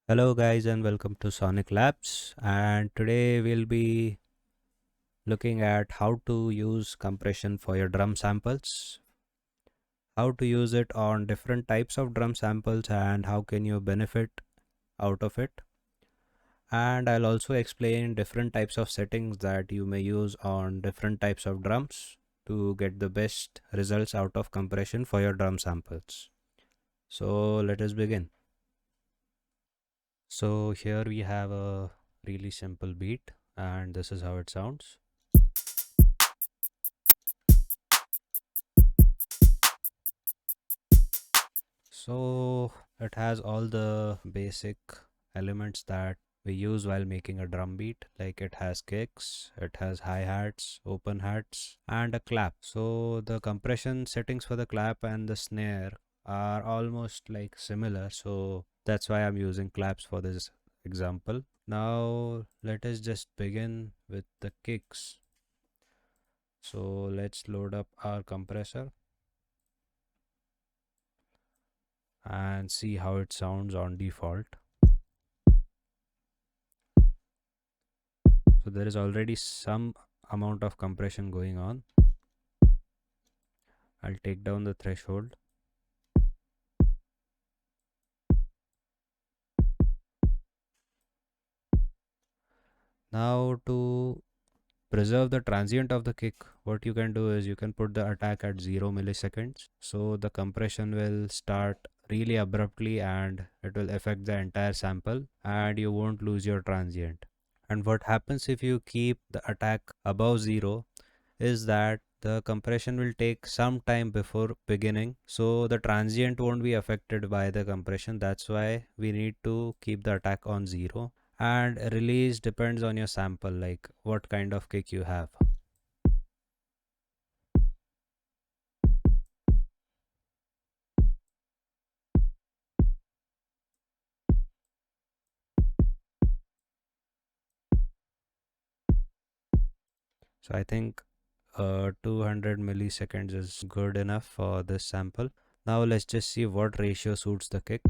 Hello guys and welcome to Sonic Labs, and today we'll be looking at how to use compression for your drum samples, how to use it on different types of drum samples and how can you benefit out of it. And I'll also explain different types of settings that you may use on different types of drums to get the best results out of compression for your drum samples. So let us begin. So here we have a really simple beat and this is how it sounds. So it has all the basic elements that we use while making a drum beat. Like it has kicks, it has hi-hats, open hats, and a clap. So the compression settings for the clap and the snare are almost like similar. So that's why I'm using claps for this example. Now let us just begin with the kicks. So let's load up our compressor and see how it sounds on default. So there is already some amount of compression going on. I'll take down the threshold. Now to preserve the transient of the kick, what you can do is you can put the attack at 0 milliseconds. So the compression will start really abruptly and it will affect the entire sample and you won't lose your transient. And what happens if you keep the attack above 0 is that the compression will take some time before beginning, so the transient won't be affected by the compression. That's why we need to keep the attack on 0, and release depends on your sample, like what kind of kick you have. So I think 200 milliseconds is good enough for this sample. Now let's just see what ratio suits the kick.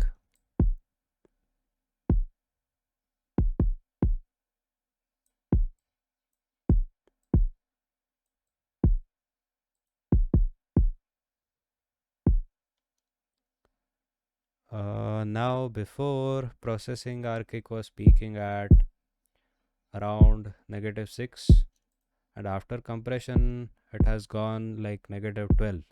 Now before processing, our kick was peaking at around -6, and after compression it has gone like -12.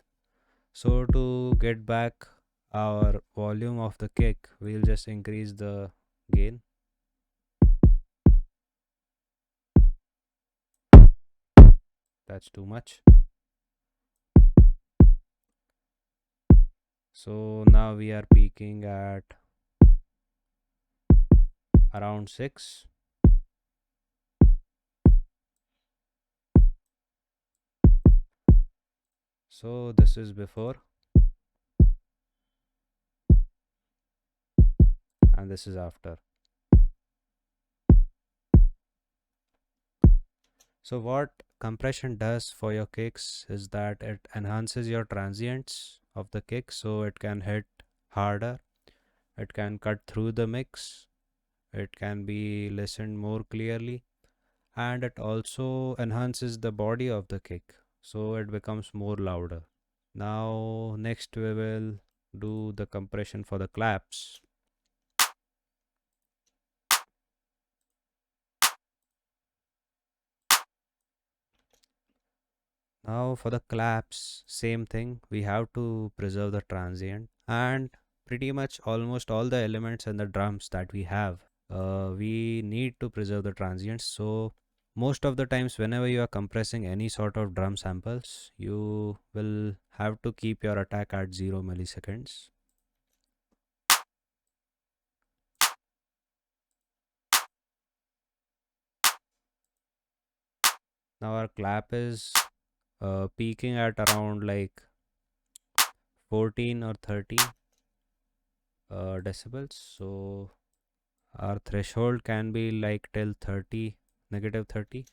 So to get back our volume of the kick, we'll just increase the gain. That's too much. So now we are peaking at around 6. So this is before and this is after. So what compression does for your kicks is that it enhances your transients of the kick so it can hit harder, it can cut through the mix, it can be listened more clearly, and it also enhances the body of the kick so it becomes more louder. Now next we will do the compression for the claps. Now for the claps, same thing, we have to preserve the transient, and pretty much almost all the elements and the drums that we have, we need to preserve the transients. So most of the times whenever you are compressing any sort of drum samples, you will have to keep your attack at 0 milliseconds. Now our clap is peaking at around like 14 or 13 decibels. So our threshold can be like till 30, -30.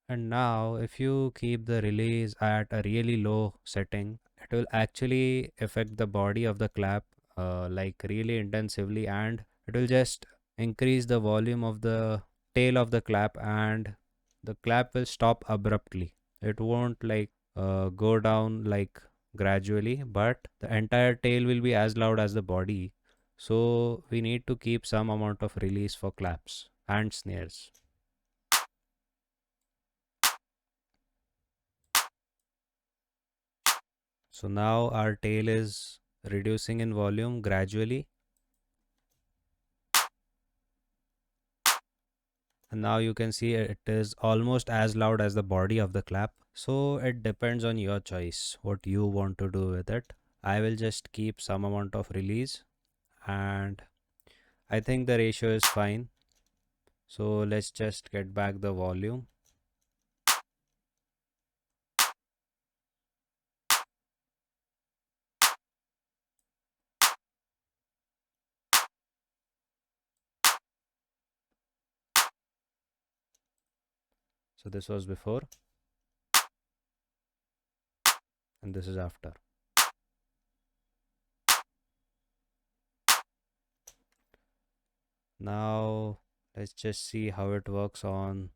And now if you keep the release at a really low setting, it will actually affect the body of the clap like really intensively, and it will just increase the volume of the tail of the clap, and the clap will stop abruptly. It won't like go down like gradually, but the entire tail will be as loud as the body. So we need to keep some amount of release for claps and snares. So now our tail is reducing in volume gradually, and now you can see it is almost as loud as the body of the clap. So it depends on your choice what you want to do with it. I will just keep some amount of release, and I think the ratio is fine. So let's just get back the volume. So this was before and this is after. Now let's just see how it works on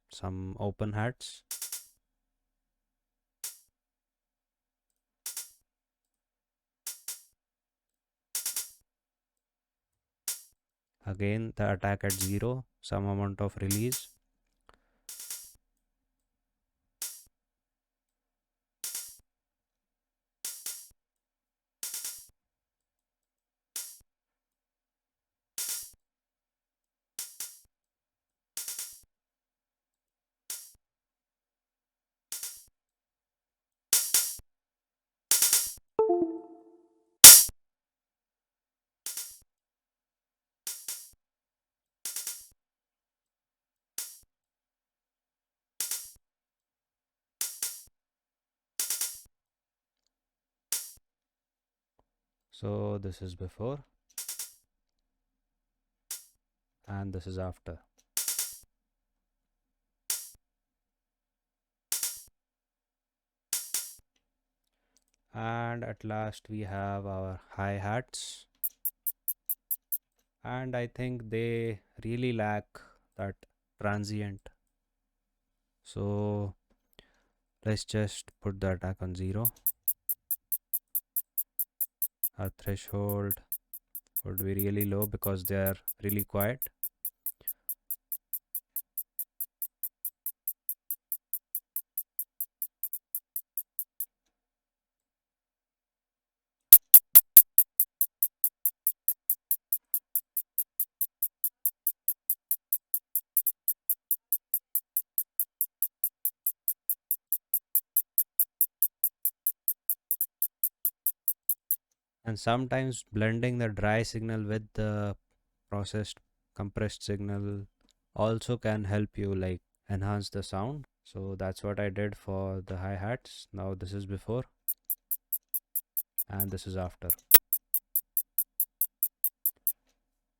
some open hats. Again the attack at 0, some amount of release. So this is before and this is after. And at last we have our hi-hats, and I think they really lack that transient. So let's just put the attack on 0. Our threshold would be really low because they are really quiet. And sometimes blending the dry signal with the processed compressed signal also can help you like enhance the sound. So that's what I did for the hi-hats. Now this is before and this is after.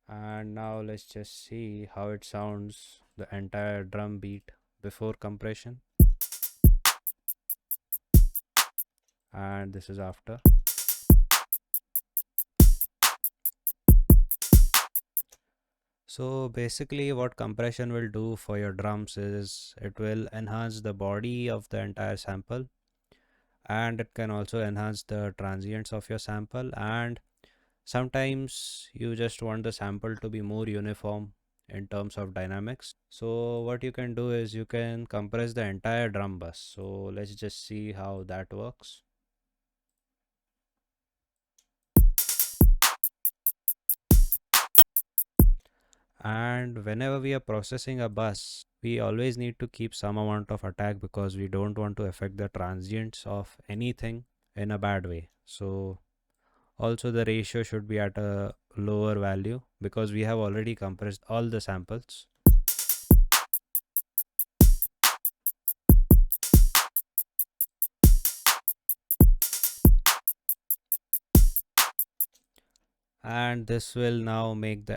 And now let's just see how it sounds the entire drum beat before compression, and this is after. So basically what compression will do for your drums is it will enhance the body of the entire sample, and it can also enhance the transients of your sample, and sometimes you just want the sample to be more uniform in terms of dynamics. So what you can do is you can compress the entire drum bus. So let's just see how that works. And whenever we are processing a bus, we always need to keep some amount of attack because we don't want to affect the transients of anything in a bad way. So also the ratio should be at a lower value because we have already compressed all the samples. And this will now make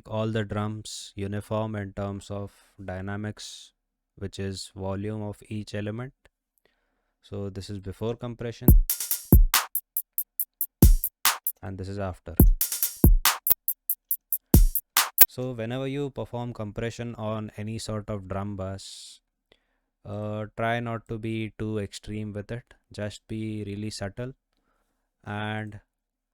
all the drums uniform in terms of dynamics which is volume of each element. So this is before compression and this is after. So whenever you perform compression on any sort of drum bass, try not to be too extreme with it. Just be really subtle, and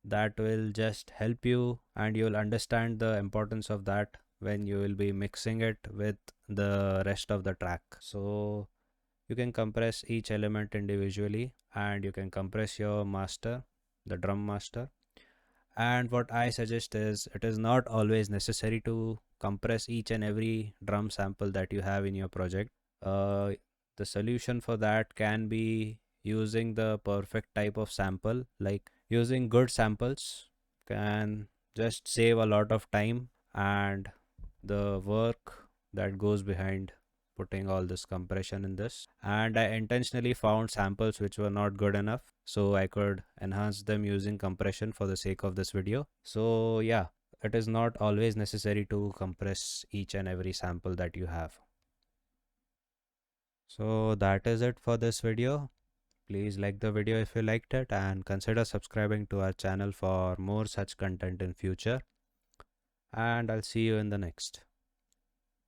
that will just help you, and you'll understand the importance of that when you will be mixing it with the rest of the track. So you can compress each element individually, and you can compress your master, the drum master. And what I suggest is, it is not always necessary to compress each and every drum sample that you have in your project. uh, the solution for that can be using the perfect type of sample. Like, using good samples can just save a lot of time and the work that goes behind putting all this compression in this. And I intentionally found samples which were not good enough, so I could enhance them using compression for the sake of this video. So yeah, it is not always necessary to compress each and every sample that you have. So that is it for this video. Please like the video if you liked it, and consider subscribing to our channel for more such content in future. And I'll see you in the next.